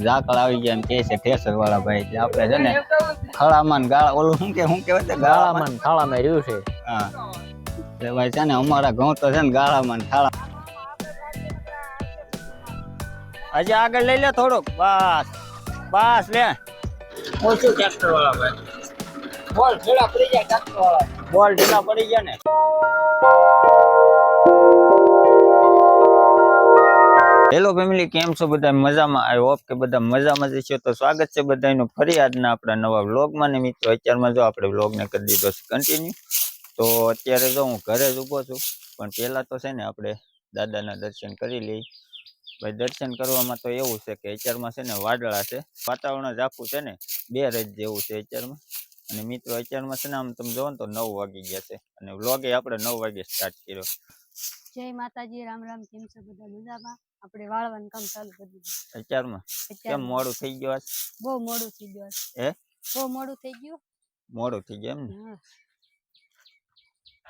ઝાકળ આવી ગયા એમ કે છે ઠેસર વાળા ભાઈ. એટલે આપણે છે ને ખળામાં ને ગાળા ઓલું શું કહેવાય ગાળામાં ને થાળામાં રહ્યું છે. હા એટલે ભાઈ છે ને અમારા ઘઉં તો છે ને ગાળામાં ને થાળા. હજી આગળ લઈ લે થોડુંક. બસ બસ લે. ઓછું ટ્રેક્ટર વાળા ભાઈ. બોલ ઢીલા પડી ગયા ટ્રેક્ટર વાળા. બોલ ઢીલા પડી ગયા ને. હેલો ફેમિલી, કેમ છો બધા? મજામાં? આઈ હોપ કે બધા મજામાં જ છે. તો સ્વાગત છે બધાનું ફરી આજના આપણા નવા વ્લોગમાં. ને મિત્રો અત્યારમાં જો આપણે વ્લોગને કરી દીધો છે કન્ટિન્યુ. તો અત્યારે જો હું ઘરે જ ઊભો છું, પણ પહેલાં તો છે ને આપણે દાદાના દર્શન કરી લઈએ. ભાઈ દર્શન કરવામાં તો એવું છે કે અત્યારમાં છે ને વાદળા છે, વાતાવરણ જ આખું છે ને બે રજ જેવું છે અત્યારમાં. અને મિત્રો અત્યારમાં છે ને આમ તમે જોવો ને તો 9 વાગી ગયા છે, અને વ્લોગે આપણે 9 વાગે સ્ટાર્ટ કર્યો. જય માતાજી, રામ રામ. કેમ છો બધા? મજામાં? આપણે વાળવાનું કામ ચાલુ કરી દીધું અત્યારમાં. કેમ મોડું થઈ ગયું? બહુ મોડું થઈ ગયું. હે બહુ મોડું થઈ ગયું. મોડું થઈ ગયું એમ ને?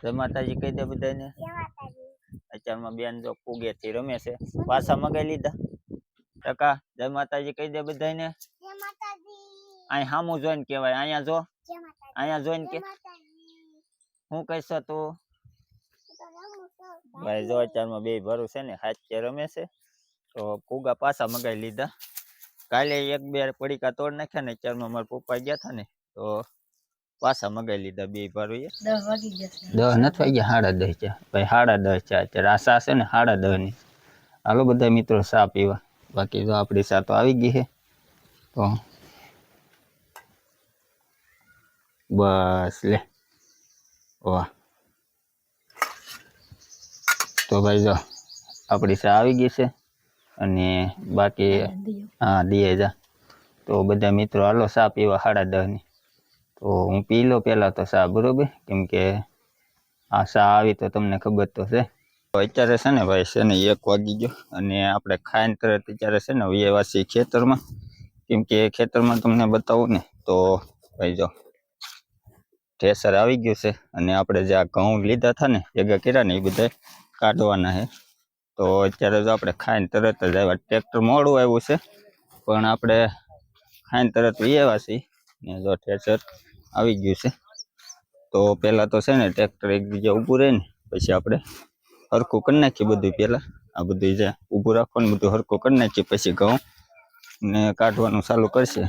જય માતાજી કહી દે બધાને. અત્યારમાં બેન જો કુગેથી રમે છે. પાછા મગાઈ લીધા ટકા. જય માતાજી કહી દે બધાને. અહીં સામું જોઈને કેવાય. અહીંયા જો, અહીંયા જોઈને કે હું કહીશ તું. ભાઈ જો અત્યારમાં બે ભરું છે ને હાથે રમે છે. તો કુગા પાછા મગાઈ લીધા. કાલે એક બે પડીકા તોડ નાખ્યા ને અત્યારમાં મારા પપ્પા ગયા હતા ને તો પાછા મગાઈ લીધા બે ભરું. 10 વાગી ગયા. 10 નથી વાગ્યા, 10:30 છે ભાઈ. 10:30 છે અત્યારે. આ સા છે ને 10:30 ની. હાલો બધા મિત્રો સા પીવા. બાકી તો આપણી સા તો આવી ગઈ છે. તો બસ લે. વાહ. તો ભાઈ જો આપણી સા આવી ગઈ છે, અને બાકી હા દીએ જા. તો બધા મિત્રો હાલો સા પીવા 10:30 ની. તો હું પી લો પહેલાં તો સા, બરોબર? કેમ કે આ સા આવી તો તમને ખબર તો છે. તો અત્યારે છે ને ભાઈ છે ને 1 વાગી ગયો, અને આપણે ખાઈને તરત અત્યારે છે ને વ્યવાસી ખેતરમાં. કેમ કે ખેતરમાં તમને બતાવું ને તો ભાઈ જો ઠેસર આવી ગયું છે, અને આપણે જે આ ઘઉં લીધા હતા ને ભેગા કર્યા ને એ બધા કાઢવાના છે. તો અત્યારે જો આપણે ખાઈને તરત જ આવ્યા. ટ્રેક્ટર મોડું આવ્યું છે, પણ આપણે ખાઈને તરત વ્યવાસી ને જો ઠેસર આવી ગયું છે. તો પહેલાં તો છે ને ટ્રેક્ટર એક જગ્યાએ ઊભું રહે ને પછી આપણે હરખું કરી નાખીએ બધું. પહેલાં આ બધું જે ઊભું રાખવાનું બધું હરખું કરી નાખીએ, પછી ઘઉં ને કાઢવાનું ચાલુ કરશે.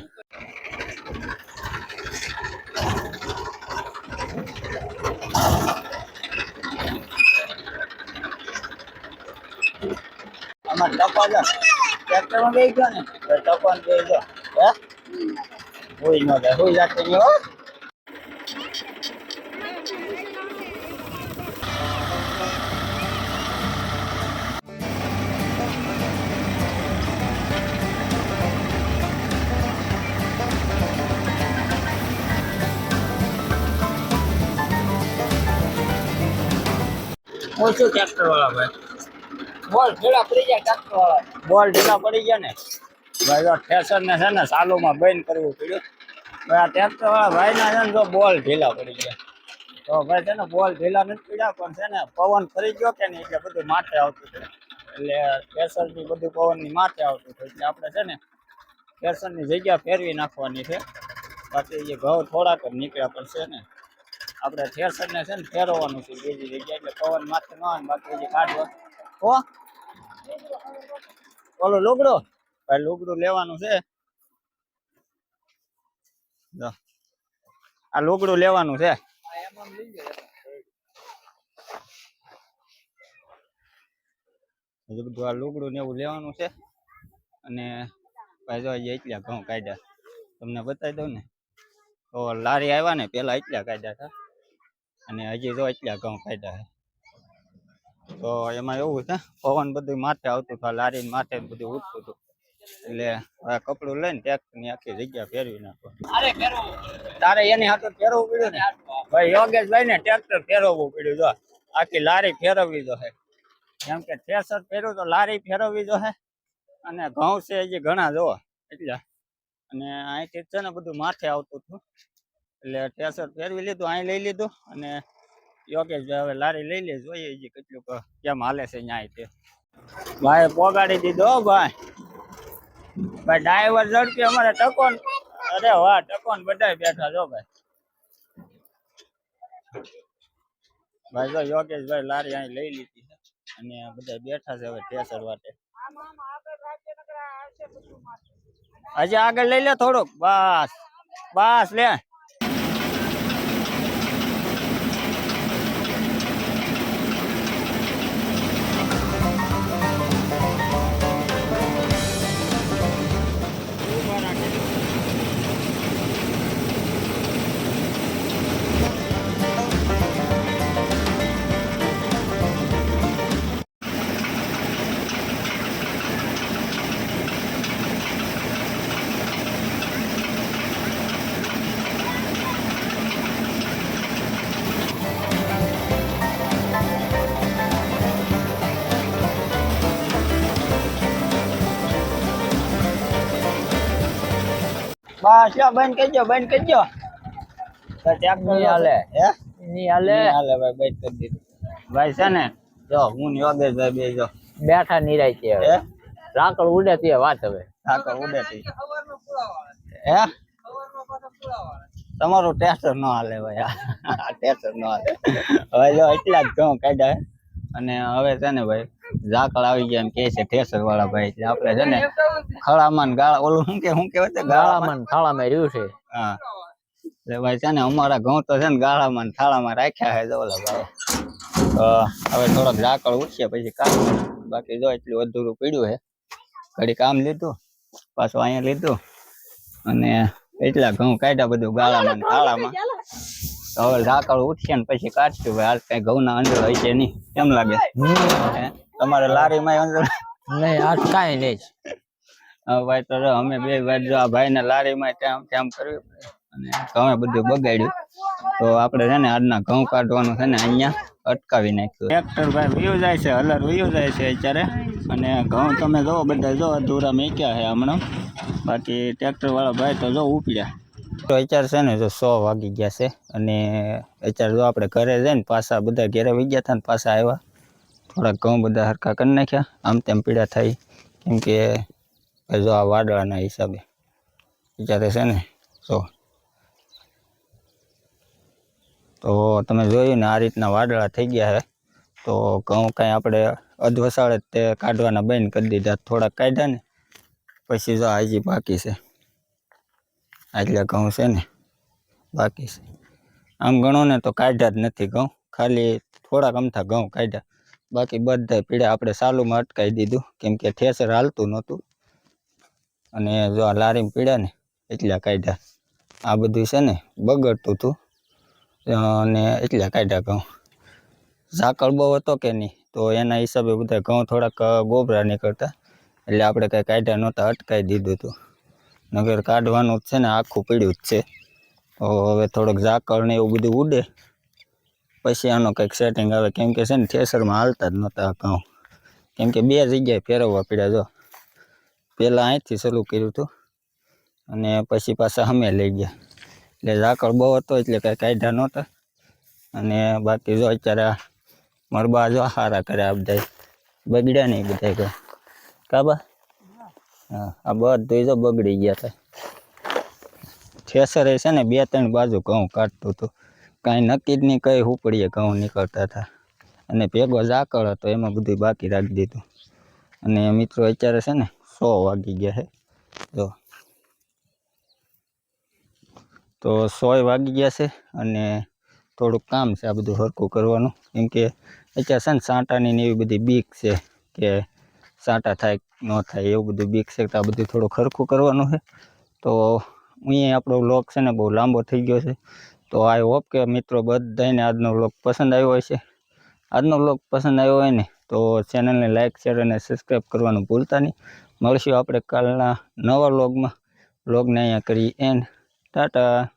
આમાં ટપા જો ટ્રેક્ટરમાં બેસી ગયો ને ટપાને બેસી ગયો. હે હોય ન જાય, હોય જાતે નહીં હો. ઓછું ટ્રેક્ટર વાળા ભાઈ. બોલ ઢીલા પડી ગયા ટ્રેક્ટર વાળા. બોલ ઢીલા પડી ગયા ને ભાઈ. જો ઠેસર ને છે ને ચાલુમાં બંધ કરવું પડ્યું. ભાઈ આ ટ્રેક્ટર વાળા ભાઈ ના છે ને જો બોલ ઢીલા પડી ગયા. તો ભાઈ છે ને બોલ ઢીલા નથી પડ્યા, પણ છે ને પવન ફરી ગયો કે નહીં એટલે બધું માથે આવતું હતું. એટલે ઠેસર ની બધું પવન ની માથે આવતું હતું. એટલે આપણે છે ને ઠેસર ની જગ્યા ફેરવી નાખવાની છે. બાકી જે ઘઉં થોડાક જ નીકળ્યા, પણ છે ને આપણે ઠેસર ને છે ને ફેરવવાનું છે બીજી જગ્યાએ, એટલે પવન માથે ન આવે. બાકી જે કાઢવા હો ઓલો લુગડો ભાઈ, લુગડું લેવાનું છે. આ લુગડું લેવાનું છે. બધું આ લુગડું ને એવું લેવાનું છે. અને ભાઈ જો એટલા ઘઉં કાઢ્યા તમને બતાવી દઉં ને. તો લારી આવ્યા ને પેલા એટલા કાઢ્યા હતા, અને હજી જો એટલા ઘઉં કાઢ્યા છે. તો એમાં એવું છે પવન બધું માથે આવતું હતું, લારી માથે બધું ઉઠતું હતું. એટલે હવે કપડું લઈને ટ્રેક્ટરની આખી જગ્યા ફેરવી નાખો. તારે એની હાથે ફેરવવું પડ્યું ને ભાઈ. યોગેશભાઈ ને ટ્રેક્ટર ફેરવવું પડ્યું. જો આખી લારી ફેરવવી જો હે. કેમ કે ઠેસર ફેરવું તો લારી ફેરવવી જો હે, અને ઘઉં છે હજી ઘણા જો એટલા. અને અહીંથી છે ને બધું માથે આવતું હતું, એટલે ઠેસર ફેરવી લીધું, અહીં લઈ લીધું. અને યોગેશભાઈ હવે લારી લઈ લે, જોઈએ હજી કેટલું કેમ હાલે છે અહીંયા. તે ભાઈ પોગાડી દીધો ભાઈ. ભાઈ ડ્રાઈવર ઝડપી અમારે ટકોન, અરે વાહ ટકોન બધા બેઠા જો ભાઈ. ભાઈ જો યોગેશભાઈ લારી અહીં લઈ લીધી છે અને બધા બેઠા છે હવે ટેસર વાટે. હજી આગળ લઈ લે થોડુંક, બસ બસ લે. બસ લ્યો બંધ કરજો, બંધ કરજો. નહીં હાલે. હે નહીં હાલે. હાલે ભાઈ બંધ કરી દીધું. ભાઈ છે ને જો હું ને યોગેશભાઈ બે જો બેઠા નિરાય છે હવે. હે લાકડ ઉડે તે વાત હવે. ઠાકર ઉડે થી. હે તમારું ટેસ્ટર ન હાલે ભાઈ, ટેસ્ટર ન હાલે. હવે જો એટલા જ ઘઉં કાઢ્યા અને હવે છે ને ભાઈ ઝાકળ આવી ગયા એમ કે છે ઠેસર વાળા ભાઈ, એટલે આપણે છે ને ખળામાં ને ગાળા ઓલું શું કહેવાય ગાળામાં ને થાળામાં રહ્યું છે. હા એટલે ભાઈ છે ને અમારા ઘઉં તો છે ને ગાળામાં ને થાળામાં રાખ્યા છે જો ઓલા ભાઈ. તો હવે થોડોક ઝાકળ ઉઠશે પછી કામ, બાકી જો એટલું અધૂરું પડ્યું છે. ઘડી કામ લીધું પાછું અહીંયા લીધું અને એટલા ઘઉં કાઢ્યા બધું ગાળામાં ને થાળામાં. તો હવે ઝાકળ ઉઠશે ને પછી કાઢશું ભાઈ. હાલ કઈ ઘઉં ના અંદર હશે નહીં, કેમ લાગે? હે? તમારે લારીમાં અંદર નહીં આજ કાંઈ નહીં. હા ભાઈ તો જો અમે બે વાર જો આ ભાઈ ને લારીમાં તેમ કર્યું અને ઘઉં બધું બગાડ્યું. તો આપણે છે ને આજના ઘઉં કાઢવાનું છે ને અહીંયા અટકાવી નાખ્યું. ટ્રેક્ટર ભાઈ વયું જાય છે, હલર વયું જાય છે અત્યારે અને ઘઉં તમે જો બધા જો અધૂરા મેક્યા છે હમણાં. બાકી ટ્રેક્ટર વાળા ભાઈ તો જો ઉપડ્યા. તો અત્યારે છે ને જો 100 વાગી ગયા છે અને અત્યારે જો આપણે ઘરે જઈને પાછા બધા ઘેરે વહી ગયા હતા ને પાછા આવ્યા. થોડાક ઘઉં બધા હરખા કરી નાખ્યા, આમ તેમ પીડા થઈ કેમ કે જો આ વાદળાના હિસાબે અત્યારે છે ને તો તમે જોયું ને આ રીતના વાદળા થઈ ગયા છે. તો ઘઉં કાંઈ આપણે અધવસાળે તે કાઢવાના બંધ કરી દીધા, થોડાક કાઢ્યા ને પછી જો હજી બાકી છે. એટલે ઘઉં છે ને બાકી છે. આમ ગણો ને તો કાઢ્યા જ નથી ઘઉં, ખાલી થોડાક અમથા ઘઉં કાઢ્યા. બાકી બધા પીડા આપણે ચાલુમાં અટકાવી દીધું કેમ કે ઠેસર હાલતું નહોતું અને જો આ લારીમાં પીડા ને એટલા કાઢ્યા. આ બધું છે ને બગડતું હતું અને એટલા કાઢ્યા ઘઉં. ઝાકળ બહુ હતો કે નહીં તો એના હિસાબે બધા ઘઉં થોડાક ગોબરા નીકળતા એટલે આપણે કાંઈ કાઢ્યા નહોતા, અટકાવી દીધું હતું. નગર કાઢવાનું જ છે ને આખું પીડ્યું જ છે. તો હવે થોડોક ઝાકળ ને એવું બધું ઉડે પછી આનો કંઈક સેટિંગ આવે કેમ કે છે ને થેસરમાં હાલતા જ નહોતા ઘઉં કેમ કે 2 જગ્યાએ ફેરવવા પડ્યા. જો પહેલાં અહીંથી શરૂ કર્યું હતું અને પછી પાછા અમે લઈ ગયા એટલે ઝાકળ બહુ હતો એટલે કાંઈ કાઢ્યા નહોતા. અને બાકી જો અત્યારે મરબા જો સારા કર્યા આ બધા બગડ્યા નહીં બધા ઘઉં કાબા. હા આ બધું જો બગડી ગયા હતા. થેસરે છે ને 2-3 બાજુ ઘઉં કાઢતું હતું, કાંઈ નક્કી જ નહીં કઈ ઉપડીએ ઘઉં નીકળતા હતા અને ભેગો ઝાકળ હતો એમાં બધું બાકી રાખી દીધું. અને મિત્રો અત્યારે છે ને 100 વાગી ગયા છે જો, તો 100 વાગી ગયા છે અને થોડુંક કામ છે આ બધું હરખું કરવાનું કેમ કે અત્યારે છે ને સાંટાની ને એવી બધી બીક છે કે સાંટા થાય ન થાય એવું બધું બીક છે. તો આ બધું થોડુંક હરખું કરવાનું છે. તો અહીંયા આપણો વ્લોગ છે ને બહુ લાંબો થઈ ગયો છે. તો આઈ હોપ કે મિત્રો બધાને આજનો વ્લોગ પસંદ આવ્યો હશે. આજનો વ્લોગ પસંદ આવ્યો હોય ને તો ચેનલને લાઇક શેર અને સબસ્ક્રાઈબ કરવાનું ભૂલતા નહીં. મળશું આપણે કાલના નવા વ્લોગમાં. વ્લોગને અહીંયા કરી એન્ડ. ટાટા.